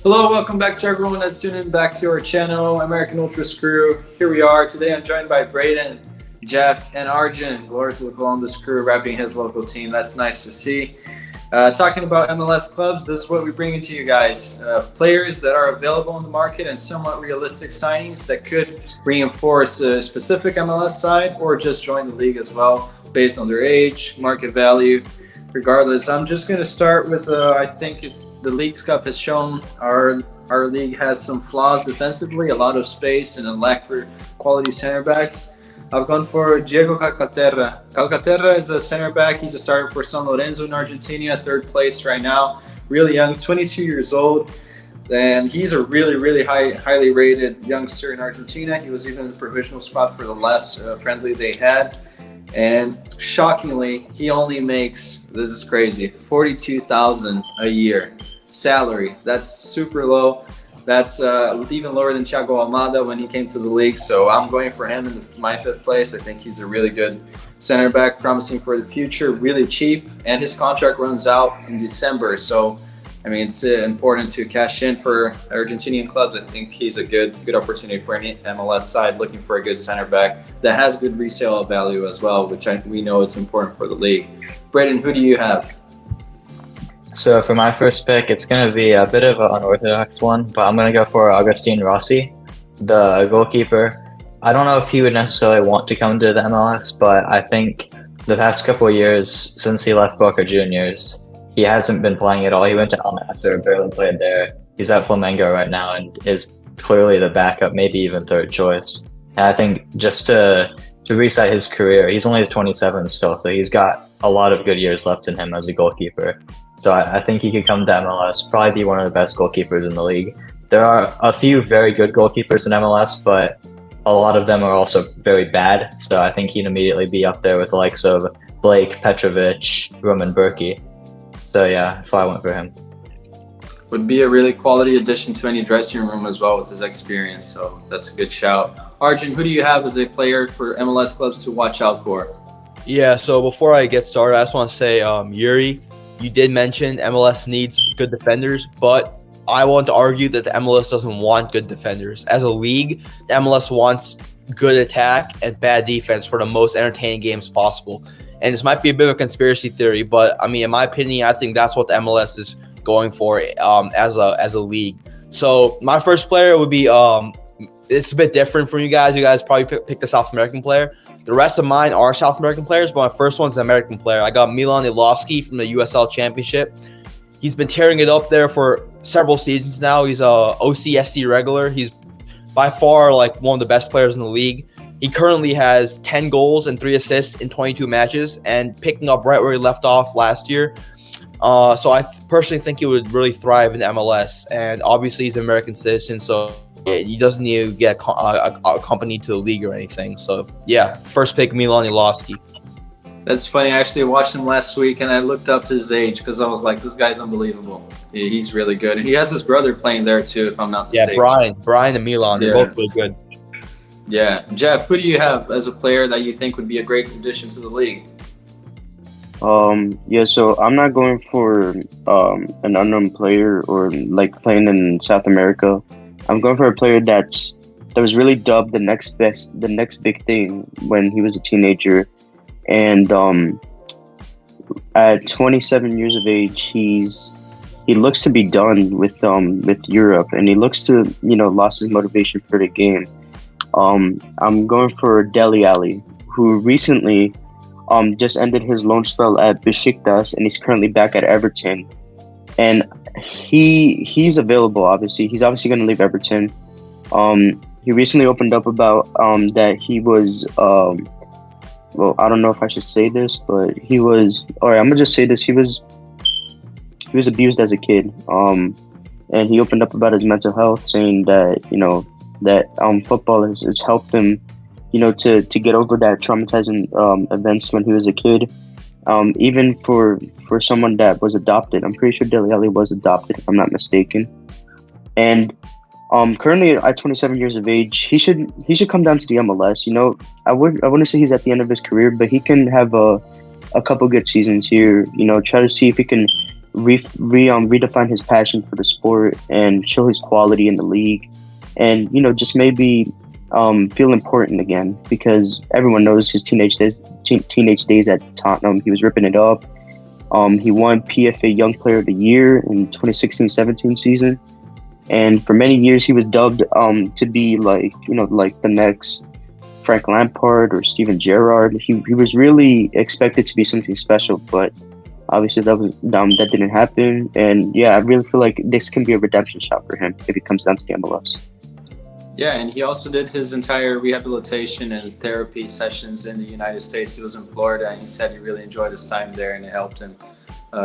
Hello, welcome back to everyone that's tuning in back to our channel, American Ultra Crew. Here we are. Today I'm joined by Braden, Jeff, and Arjun. Glory to the Columbus Crew, repping his local team. That's nice to see. Talking about MLS clubs, this is what we bring to you guys. Players that are available on the market and somewhat realistic signings that could reinforce a specific MLS side or just join the league as well based on their age, market value. Regardless, I'm just going to start with, I think the Leagues Cup has shown our league has some flaws defensively, a lot of space and a lack for quality center backs. I've gone for Diego Calcaterra. Calcaterra is a center back. He's a starter for San Lorenzo in Argentina, third place right now. Really young, 22 years old. And he's a really highly rated youngster in Argentina. He was even in the provisional spot for the last friendly they had. And shockingly, he only makes, this is crazy, $42,000 a year salary. That's super low. That's even lower than Thiago Almada when he came to the league. So I'm going for him in my fifth place. I think he's a really good center back, promising for the future, really cheap. And his contract runs out in December. So, I mean, it's important to cash in for Argentinian clubs. I think he's a good opportunity for any MLS side looking for a good center back that has good resale value as well, which we know it's important for the league. Braden, who do you have? So for my first pick, it's going to be a bit of an unorthodox one, but I'm going to go for Agustin Rossi, the goalkeeper. I don't know if he would necessarily want to come to the MLS, but I think the past couple of years since he left Boca Juniors, he hasn't been playing at all. He went to Al Nassr, barely played there. He's at Flamengo right now and is clearly the backup, maybe even third choice. And I think just to reset his career, he's only 27 still, so he's got a lot of good years left in him as a goalkeeper. So I think he could come to MLS, probably be one of the best goalkeepers in the league. There are a few very good goalkeepers in MLS, but a lot of them are also very bad. So I think he'd immediately be up there with the likes of Blake, Petrovic, Roman Burki. So yeah, that's why I went for him. Would be a really quality addition to any dressing room as well with his experience. So that's a good shout. Arjun, who do you have as a player for MLS clubs to watch out for? Yeah, so before I get started, I just want to say, Yuri, you did mention MLS needs good defenders, but I want to argue that the MLS doesn't want good defenders. As a league, the MLS wants good attack and bad defense for the most entertaining games possible. And this might be a bit of a conspiracy theory, but I mean, in my opinion, I think that's what the MLS is going for as a league. So my first player would be it's a bit different from you guys. You guys probably picked a South American player. The rest of mine are South American players, but my first one's an American player. I got Milan Iloski from the USL Championship. He's been tearing it up there for several seasons now. He's a OCSC regular. He's by far like one of the best players in the league. He currently has 10 goals and 3 assists in 22 matches and picking up right where he left off last year. So I personally think he would really thrive in MLS. And obviously he's an American citizen, so he doesn't need to get accompanied to the league or anything. So yeah, first pick Milan Iloski. That's funny. I actually watched him last week and I looked up his age because I was like, this guy's unbelievable. He's really good. He has his brother playing there too, if I'm not mistaken. Yeah, Brian and Milan, they're both really good. Yeah. Jeff, who do you have as a player that you think would be a great addition to the league? So I'm not going for an unknown player or like playing in South America. I'm going for a player that was really dubbed the next big thing when he was a teenager, and at 27 years of age, he looks to be done with Europe, and he looks to lost his motivation for the game. I'm going for Dele Alli, who recently just ended his loan spell at Besiktas, and he's currently back at Everton. And he's available. Obviously, he's going to leave Everton. He recently opened up about that he was I don't know if I should say this, but he was. All right, I'm gonna just say this. He was abused as a kid. And he opened up about his mental health, saying that football has helped him, to get over that traumatizing events when he was a kid. Even for someone that was adopted. I'm pretty sure Dele Alli was adopted, if I'm not mistaken. And currently at 27 years of age, he should come down to the MLS. I wouldn't say he's at the end of his career, but he can have a couple good seasons here. Try to see if he can redefine his passion for the sport and show his quality in the league, and just maybe feel important again, because everyone knows his teenage days at Tottenham. He was ripping it up. He won PFA Young Player of the Year in 2016-17 season, and for many years he was dubbed to be like the next Frank Lampard or Steven Gerrard. He was really expected to be something special, but obviously that didn't happen. And yeah, I really feel like this can be a redemption shot for him if it comes down to the MLS. Yeah, and he also did his entire rehabilitation and therapy sessions in the United States. He was in Florida, and he said he really enjoyed his time there, and it helped him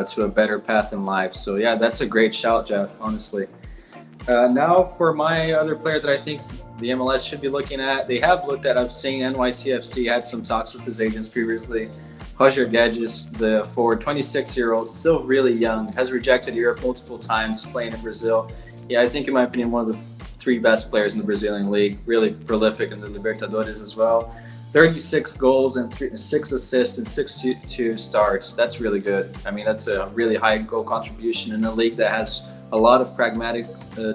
to a better path in life. So yeah, that's a great shout, Jeff, honestly. Now for my other player that I think the MLS should be looking at. They have looked at, I've seen NYCFC had some talks with his agents previously. Roger Guedes, the forward, 26-year-old, still really young, has rejected Europe multiple times, playing in Brazil. Yeah, I think in my opinion, one of the three best players in the Brazilian league, really prolific in the Libertadores as well. 36 goals and 6 assists and 62 starts. That's really good. I mean, that's a really high goal contribution in a league that has a lot of pragmatic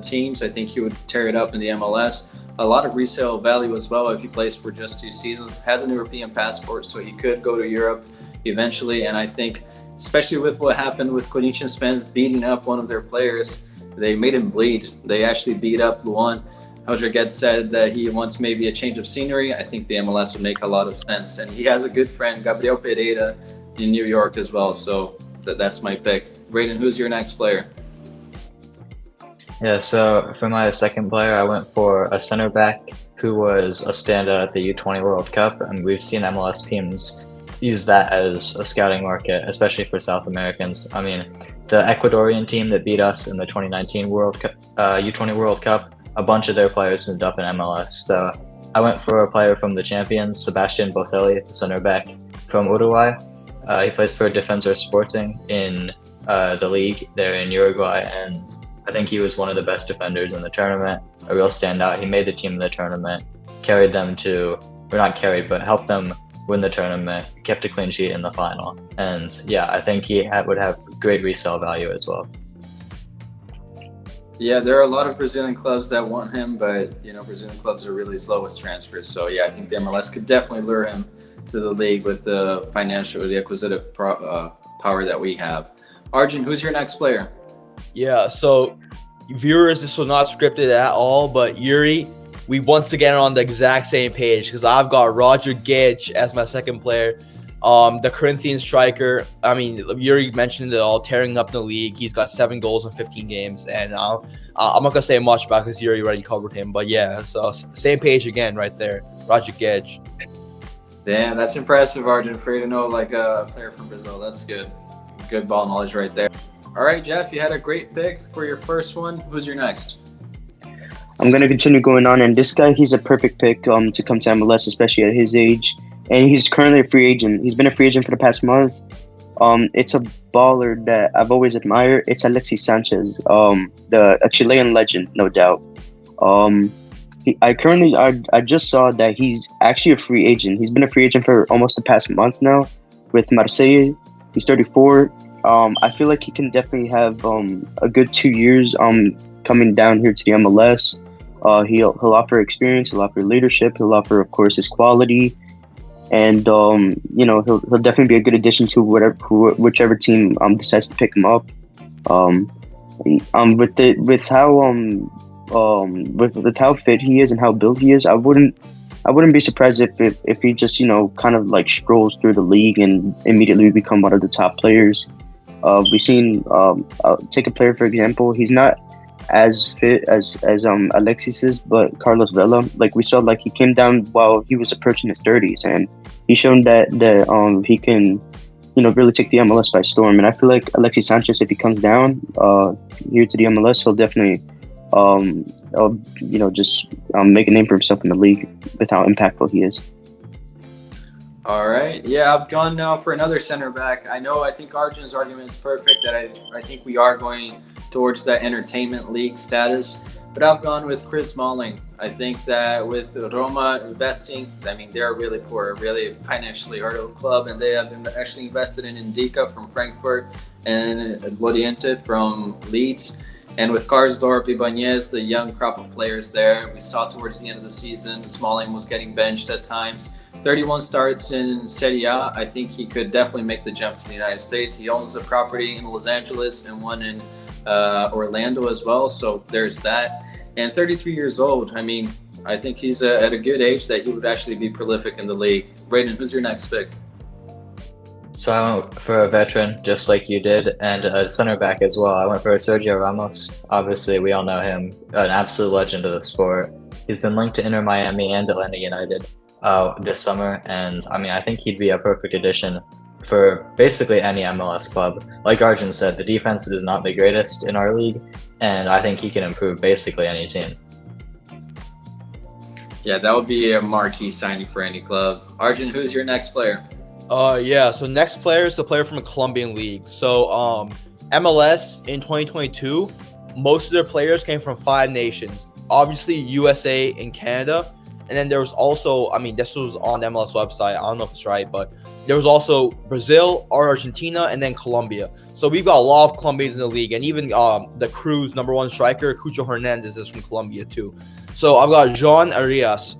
teams. I think he would tear it up in the MLS. A lot of resale value as well if he plays for just 2 seasons. Has an European passport, so he could go to Europe eventually. And I think, especially with what happened with Corinthians fans beating up one of their players, they made him bleed. They actually beat up Luan. Roger Guedes said that he wants maybe a change of scenery. I think the MLS would make a lot of sense. And he has a good friend, Gabriel Pereira, in New York as well. So that's my pick. Braden, who's your next player? Yeah, so for my second player, I went for a center back who was a standout at the U20 World Cup, and we've seen MLS teams use that as a scouting market, especially for South Americans. I mean, the Ecuadorian team that beat us in the 2019 World Cup, U20 World Cup, a bunch of their players ended up in MLS. So I went for a player from the champions, Sebastian Boselli, the center back from Uruguay. He plays for Defensor Sporting in the league there in Uruguay, and I think he was one of the best defenders in the tournament, a real standout. He made the team in the tournament, carried them to, or not carried, but helped them win the tournament, kept a clean sheet in the final. And yeah, I think he would have great resale value as well. Yeah, there are a lot of Brazilian clubs that want him, but Brazilian clubs are really slow with transfers. So yeah, I think the MLS could definitely lure him to the league with the financial or the acquisitive power that we have. Arjun, who's your next player? Yeah, so viewers, this was not scripted at all, but Yuri, we once again are on the exact same page because I've got Roger Guedes as my second player. The Corinthian striker, I mean, Yuri mentioned it all, tearing up the league. He's got 7 goals in 15 games, and I'm not going to say much about because Yuri already covered him. But yeah, so same page again right there, Roger Guedes. Damn, that's impressive, Arjun, for you to know like a player from Brazil. That's good. Good ball knowledge right there. All right, Jeff, you had a great pick for your first one. Who's your next? I'm going to continue going on, and this guy, he's a perfect pick to come to MLS, especially at his age. And he's currently a free agent. He's been a free agent for the past month. It's a baller that I've always admired. It's Alexis Sanchez, a Chilean legend, no doubt. I just saw that he's actually a free agent. He's been a free agent for almost the past month now with Marseille. He's 34. I feel like he can definitely have a good 2 years coming down here to the MLS. He'll offer experience, he'll offer leadership, he'll offer, of course, his quality, and he'll definitely be a good addition to whichever team decides to pick him up. With how fit he is and how built he is, I wouldn't be surprised if he just kind of like strolls through the league and immediately become one of the top players. We've seen take a player for example. He's not as fit as Alexis is, but Carlos Vela, like we saw, like he came down while he was approaching his 30s, and he's shown that he can really take the MLS by storm. And I feel like Alexis Sanchez, if he comes down here to the MLS, he'll definitely make a name for himself in the league with how impactful he is. All right. Yeah, I've gone now for another center back. I think Arjun's argument is perfect that I think we are going towards that entertainment league status. but I've gone with Chris Smalling. I think that with Roma investing, I mean, they're a really poor, really financially hurdled club, and they have actually invested in Indica from Frankfurt and Loriente from Leeds. And with Karsdorp, Ibanez, the young crop of players there, we saw towards the end of the season, Smalling was getting benched at times. 31 starts in Serie A. I think he could definitely make the jump to the United States. He owns a property in Los Angeles and one in Orlando as well, so there's that. And 33 years old, I mean, I think he's at a good age that he would actually be prolific in the league. Brayden, who's your next pick? So I went for a veteran, just like you did, and a center back as well. I went for Sergio Ramos. Obviously, we all know him, an absolute legend of the sport. He's been linked to Inter Miami and Atlanta United this summer, and I mean, I think he'd be a perfect addition for basically any MLS club. Like Arjun said, the defense is not the greatest in our league, and I think he can improve basically any team. Yeah, that would be a marquee signing for any club. Arjun, who's your next player? Yeah, so next player is the player from a Colombian league. So MLS in 2022, most of their players came from 5 nations. Obviously USA and Canada. And then there was also, I mean, this was on the MLS website. I don't know if it's right, but there was also Brazil, Argentina, and then Colombia. So we've got a lot of Colombians in the league. And even the Crew's #1 striker, Cucho Hernandez, is from Colombia too. So I've got Jean Arias.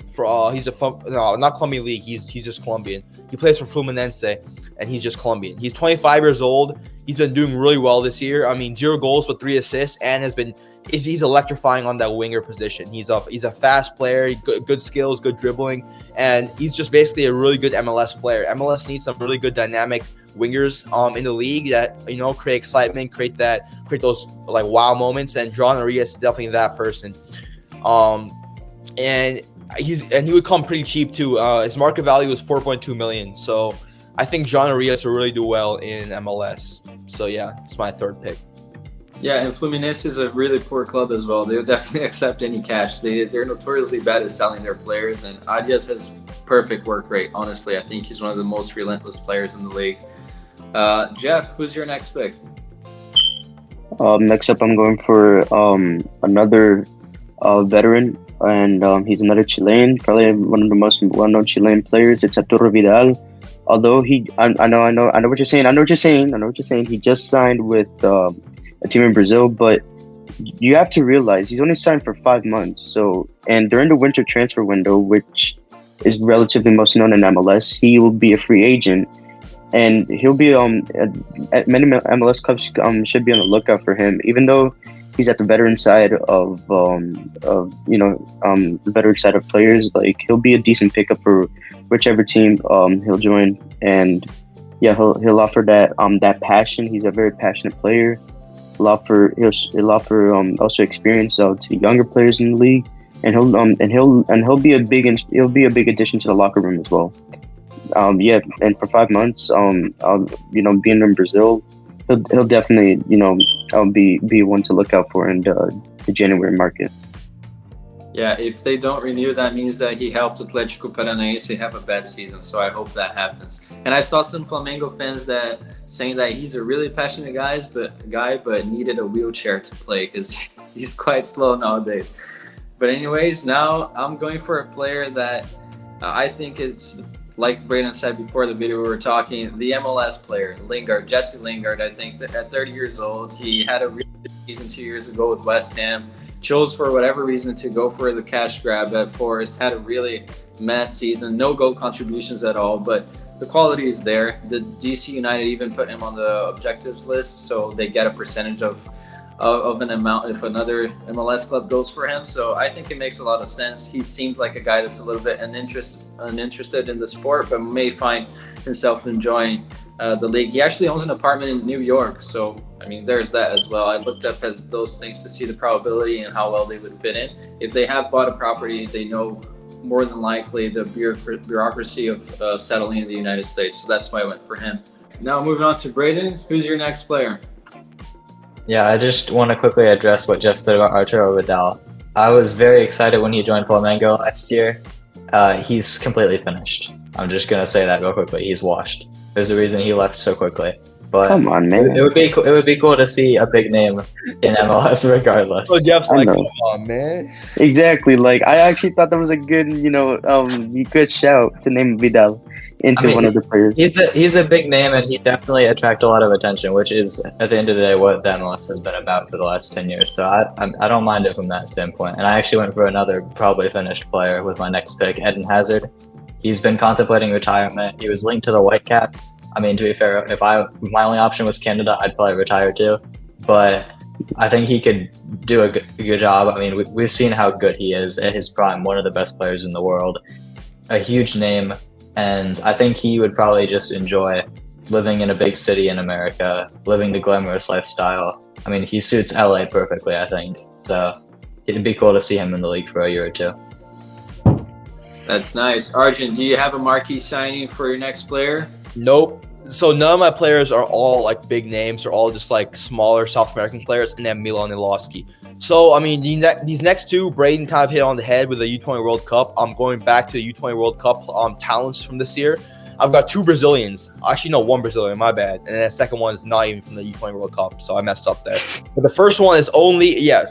He's not Colombian league. He's just Colombian. He plays for Fluminense, and he's just Colombian. He's 25 years old. He's been doing really well this year. I mean, 0 goals but 3 assists, and he's electrifying on that winger position. He's a fast player, good skills, good dribbling, and he's just basically a really good MLS player. MLS needs some really good dynamic wingers in the league that, you know, create excitement, create those like wow moments, and John Arias is definitely that person. And he would come pretty cheap too. His market value is 4.2 million. So I think John Arias will really do well in MLS. So yeah, it's my third pick. Yeah, and Fluminense is a really poor club as well. They would definitely accept any cash. They're notoriously bad at selling their players, and Arias has perfect work rate. Honestly, I think he's one of the most relentless players in the league. Jeff, who's your next pick? Next up, I'm going for another veteran, and he's another Chilean, probably one of the most well-known Chilean players. It's Arturo Vidal. Although I know what you're saying. He just signed with a team in Brazil, but you have to realize he's only signed for 5 months. So, and during the winter transfer window, which is relatively most known in MLS, he will be a free agent, and he'll be at many MLS clubs should be on the lookout for him, even though he's at the veteran side of the veteran side of players. Like, he'll be a decent pickup for whichever team he'll join, and yeah, he'll offer that passion. He's a very passionate player. He'll offer also experience to younger players in the league, and he'll be a big addition to the locker room as well. And for 5 months, being in Brazil, he'll definitely be one to look out for in the January market. Yeah, if they don't renew, that means that he helped Atlético Paranaense have a bad season. So I hope that happens. And I saw some Flamengo fans that saying that he's a really passionate guy, but needed a wheelchair to play because he's quite slow nowadays. But anyways, now I'm going for a player that I think it's, like Brayden said before the video we were talking, the MLS player, Lingard, Jesse Lingard. I think that at 30 years old, he had a really good season 2 years ago with West Ham. Chose for whatever reason to go for the cash grab at Forest. Had a really mess season, no goal contributions at all, but the quality is there. The DC United even put him on the objectives list, so they get a percentage of an amount if another MLS club goes for him. So I think it makes a lot of sense. He seems like a guy that's a little bit uninterested in the sport, but may find himself enjoying the league. He actually owns an apartment in New York, so I mean, there's that as well. I looked up at those things to see the probability and how well they would fit in. If they have bought a property, they know more than likely the bureaucracy of settling in the United States. So that's why I went for him. Now moving on to Brayden. Who's your next player? Yeah, I just want to quickly address what Jeff said about Arturo Vidal. I was very excited when he joined Flamengo last year. He's completely finished. I'm just going to say that real quickly. He's washed. There's a reason he left so quickly. But Come on, man. it would be it would be cool to see a big name in MLS regardless. So Jeff's I like, know. come on, man. Exactly. Like I actually thought that was a good, good shout to name Vidal into one of the players. He's a big name, and he definitely attract a lot of attention, which is at the end of the day what the MLS has been about for the last 10 years. So I don't mind it from that standpoint. And I actually went for another probably finished player with my next pick, Eden Hazard. He's been contemplating retirement. He was linked to the Whitecaps. I mean, to be fair, if my only option was Canada, I'd probably retire too. But I think he could do a good job. I mean, we've seen how good he is at his prime, one of the best players in the world, a huge name, and I think he would probably just enjoy living in a big city in America, living the glamorous lifestyle. I mean, he suits LA perfectly, I think. So it'd be cool to see him in the league for a year or two. That's nice. Arjun, do you have a marquee signing for your next player? Nope. So none of my players are all like big names. They're all just like smaller South American players, and then Milan Iloski. So I mean, these next two, Braden kind of hit on the head with the U20 World Cup. I'm going back to the U20 World Cup talents from this year. I've got two Brazilians. Actually, no, one Brazilian. My bad. And then the second one is not even from the U20 World Cup, so I messed up there. But the first one is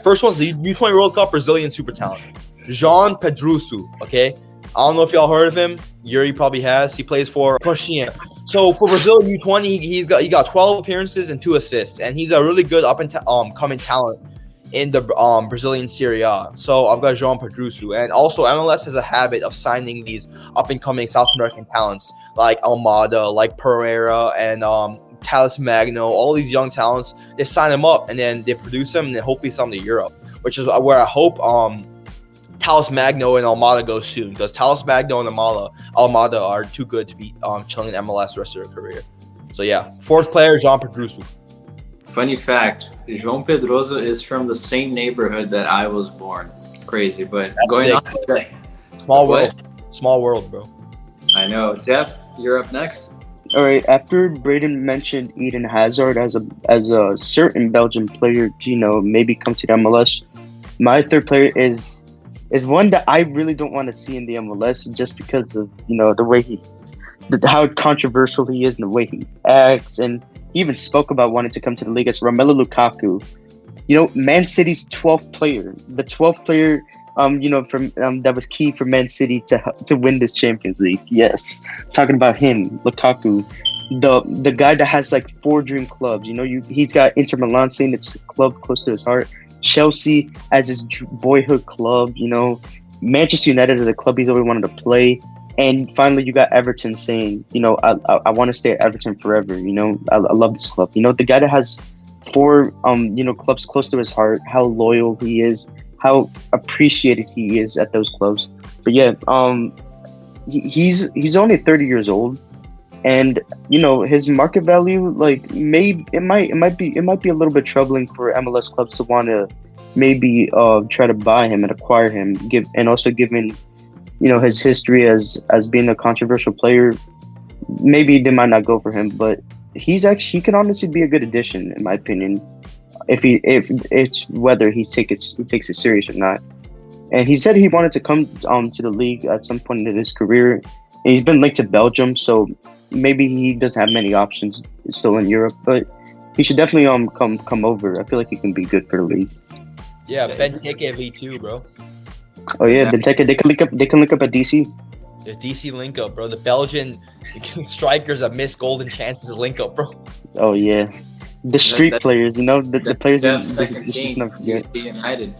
first one's the U20 World Cup Brazilian super talent, Jean Pedruço. Okay. I don't know if y'all heard of him. Yuri probably has. He plays for Coxinha. So for Brazil U20, he got 12 appearances and 2 assists, and he's a really good up and coming talent in the Brazilian Serie A. So I've got Jean Pedruço, and also MLS has a habit of signing these up and coming South American talents like Almada, like Pereira, and Thales Magno. All these young talents, they sign them up and then they produce them and then hopefully send them to Europe, which is where I hope Thales Magno and Almada go soon, because Thales Magno and Almada are too good to be chilling in MLS the rest of their career. So yeah, fourth player, Jean Pedruço. Funny fact, João Pedroso is from the same neighborhood that I was born. Crazy, but That's going sick. on to that. Small What? world. Small world, bro. I know. Jeff, you're up next. All right. After Braden mentioned Eden Hazard as a certain Belgian player, maybe come to the MLS, my third player is one that I really don't want to see in the MLS, just because of the way how controversial he is and the way he acts, and he even spoke about wanting to come to the league. As Romelu Lukaku, Man City's 12th player, the 12th player, from that was key for Man City to win this Champions League. Yes, talking about him, Lukaku, the guy that has like 4 dream clubs. He's got Inter Milan, saying it's a club close to his heart. Chelsea as his boyhood club, Manchester United is a club he's always wanted to play, and finally you got Everton saying, I want to stay at Everton forever. I love this club. The guy that has 4 clubs close to his heart, how loyal he is, how appreciated he is at those clubs. But yeah, he's only 30 years old, and his market value, like, it might be a little bit troubling for MLS clubs to want to maybe try to buy him and acquire him, given his history as being a controversial player. Maybe they might not go for him, but he can honestly be a good addition, in my opinion, if it's whether he takes it serious or not. And he said he wanted to come to the league at some point in his career, and he's been linked to Belgium, so maybe he doesn't have many options still in Europe, but he should definitely come over. I feel like he can be good for the league. Yeah, Benteke V2, bro. Oh yeah, Benteke. They can link up at DC. The DC link up, bro. The Belgian strikers that miss golden chances to link up, bro. Oh yeah, the street That's- players. The players in Jeff's second team, never forget. DC United.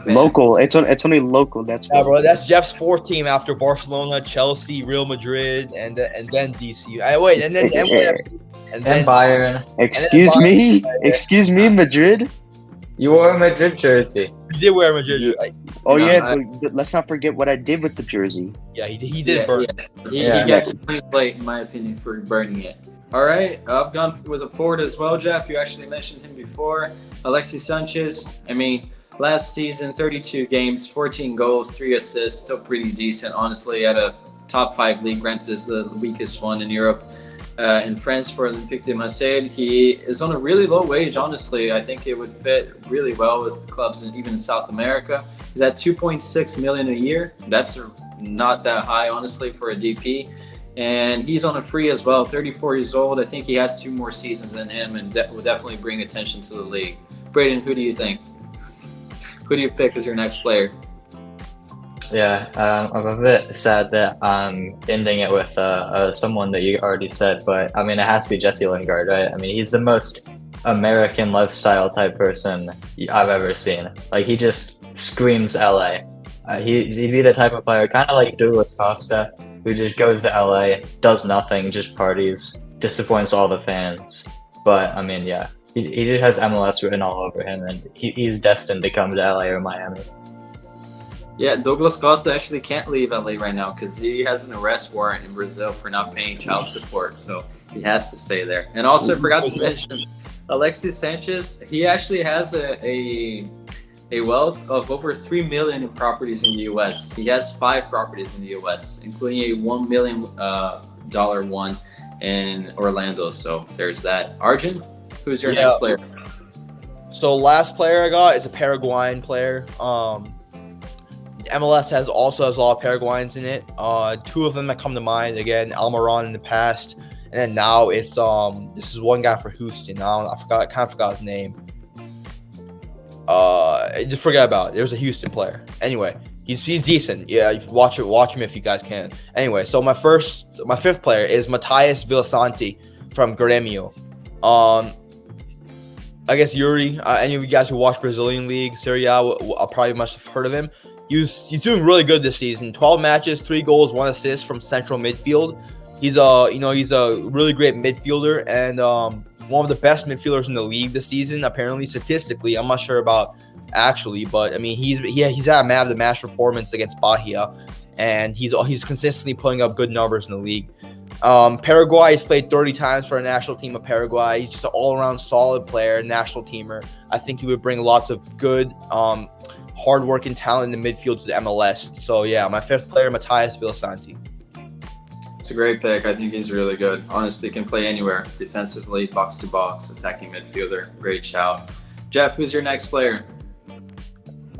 Local. It's only local. That's Yeah, why. bro. That's Jeff's 4th team after Barcelona, Chelsea, Real Madrid, and then DC. And then NYFC, and And then Bayern. Excuse me, Madrid. You wore a Madrid jersey. he did wear Madrid. Yeah. Like, Oh No, yeah, but let's not forget what I did with the jersey. yeah, he did burn. He Yeah. gets a clean plate, in my opinion, for burning it. All right, I've gone with a forward as well, Jeff. You actually mentioned him before. Alexis Sanchez. I mean, last season, 32 games, 14 goals, 3 assists. Still pretty decent, honestly, at a top 5 league. Granted, it's the weakest one in Europe. In France for Olympique de Marseille, he is on a really low wage, honestly. I think it would fit really well with clubs even in South America. He's at $2.6 million a year. That's not that high, honestly, for a DP. and he's on a free as well. 34 years old. I think he has 2 more seasons in him, and will definitely bring attention to the league. Braden, who do you think? Who do you pick as your next player? Yeah, I'm a bit sad that I'm ending it with someone that you already said, but I mean, it has to be Jesse Lingard, right? I mean, he's the most American lifestyle type person I've ever seen. Like, he just screams LA. He'd be the type of player, kind of like Douglas Costa, who just goes to LA, does nothing, just parties, disappoints all the fans. But I mean, yeah, he just has MLS written all over him, and he's destined to come to LA or Miami. Yeah, Douglas Costa actually can't leave LA right now because he has an arrest warrant in Brazil for not paying child support, so he has to stay there. And also, I forgot to mention Alexis Sanchez. He actually has a wealth of over 3 million in properties in the U.S. He has 5 properties in the U.S., including a $1 million one in Orlando. So there's that. Arjun, who's your next player? So last player I got is a Paraguayan player. MLS also has a lot of Paraguayans in it. 2 of them that come to mind, again, Almiron in the past, and then now it's this is one guy for Houston. I kind of forgot his name. Just forget about it. There's a Houston player. Anyway, he's decent. Yeah, you watch him if you guys can. Anyway, so my 5th player is Matias Villasanti from Grêmio. I guess Yuri, any of you guys who watch Brazilian League, Serie A, probably must have heard of him. He's doing really good this season. 12 matches, 3 goals, 1 assist from central midfield. He's a really great midfielder and one of the best midfielders in the league this season. Apparently, statistically, I'm not sure about actually, but I mean he's had a man of the match performance against Bahia, and he's consistently putting up good numbers in the league. Paraguay, he's played 30 times for a national team of Paraguay. He's just an all-around solid player, national teamer. I think he would bring lots of good hard-working talent in the midfield to the MLS. So yeah, my 5th player, Matias Villasanti. It's a great pick. I think he's really good. Honestly, can play anywhere. Defensively, box to box, attacking midfielder. Great shout. Jeff, who's your next player?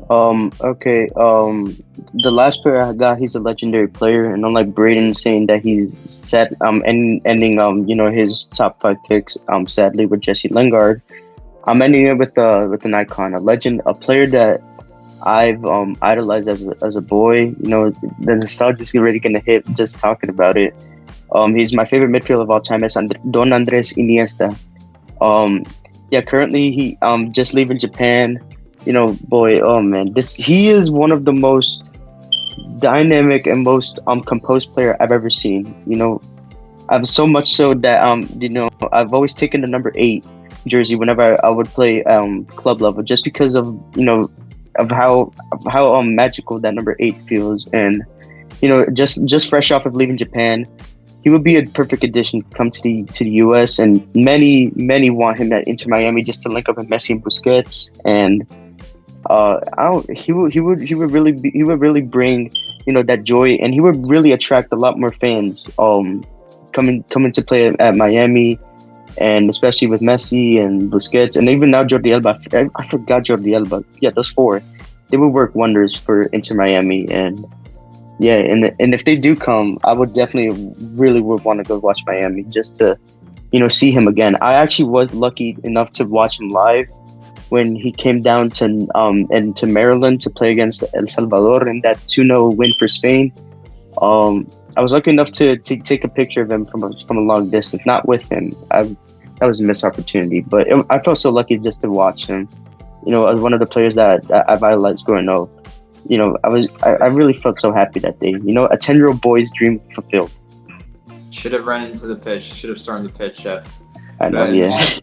Okay. The last player I got, he's a legendary player, and unlike Braden saying that he's set ending his top 5 picks sadly with Jesse Lingard, I'm ending it with an icon, a legend, a player that I've idolized as a boy. The nostalgia's already gonna hit just talking about it. He's my favorite midfielder of all time. It's Don Andres Iniesta. Currently he just leaving Japan. Oh man, he is one of the most dynamic and most composed player I've ever seen. I've so much so that I've always taken the number 8 jersey whenever I would play club level, just because of of how magical that number 8 feels. And just fresh off of leaving Japan, he would be a perfect addition to come to the US, and many want him at Inter Miami just to link up with Messi and Busquets. And he would really bring that joy, and he would really attract a lot more fans coming to play at Miami, and especially with Messi and Busquets, and even now Jordi Alba. I forgot Jordi Alba. Yeah, those 4, they would work wonders for Inter Miami. And yeah, and if they do come, I would definitely really would want to go watch Miami just to see him again. I actually was lucky enough to watch him live when he came down to Maryland to play against El Salvador in that 2-0 win for Spain. I was lucky enough to take a picture of him from a long distance, not with him. That was a missed opportunity, but I felt so lucky just to watch him. As one of the players that I've idolized growing up. I really felt so happy that day. A 10-year-old boy's dream fulfilled. Should have run into the pitch. Should have stormed the pitch, Jeff. I know, yeah.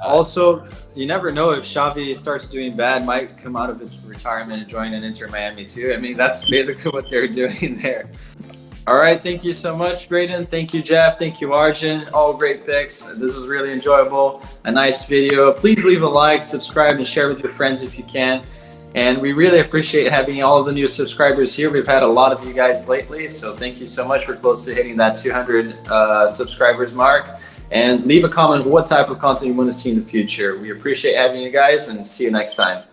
Also, you never know if Xavi starts doing bad, might come out of his retirement and join an Inter Miami too. I mean, that's basically what they're doing there. All right, thank you so much, Braden. Thank you, Jeff. Thank you, Arjun. All great picks. This was really enjoyable. A nice video. Please leave a like, subscribe, and share with your friends if you can. And we really appreciate having all of the new subscribers here. We've had a lot of you guys lately, so thank you so much. We're close to hitting that 200 subscribers mark. And leave a comment what type of content you want to see in the future. We appreciate having you guys, and see you next time.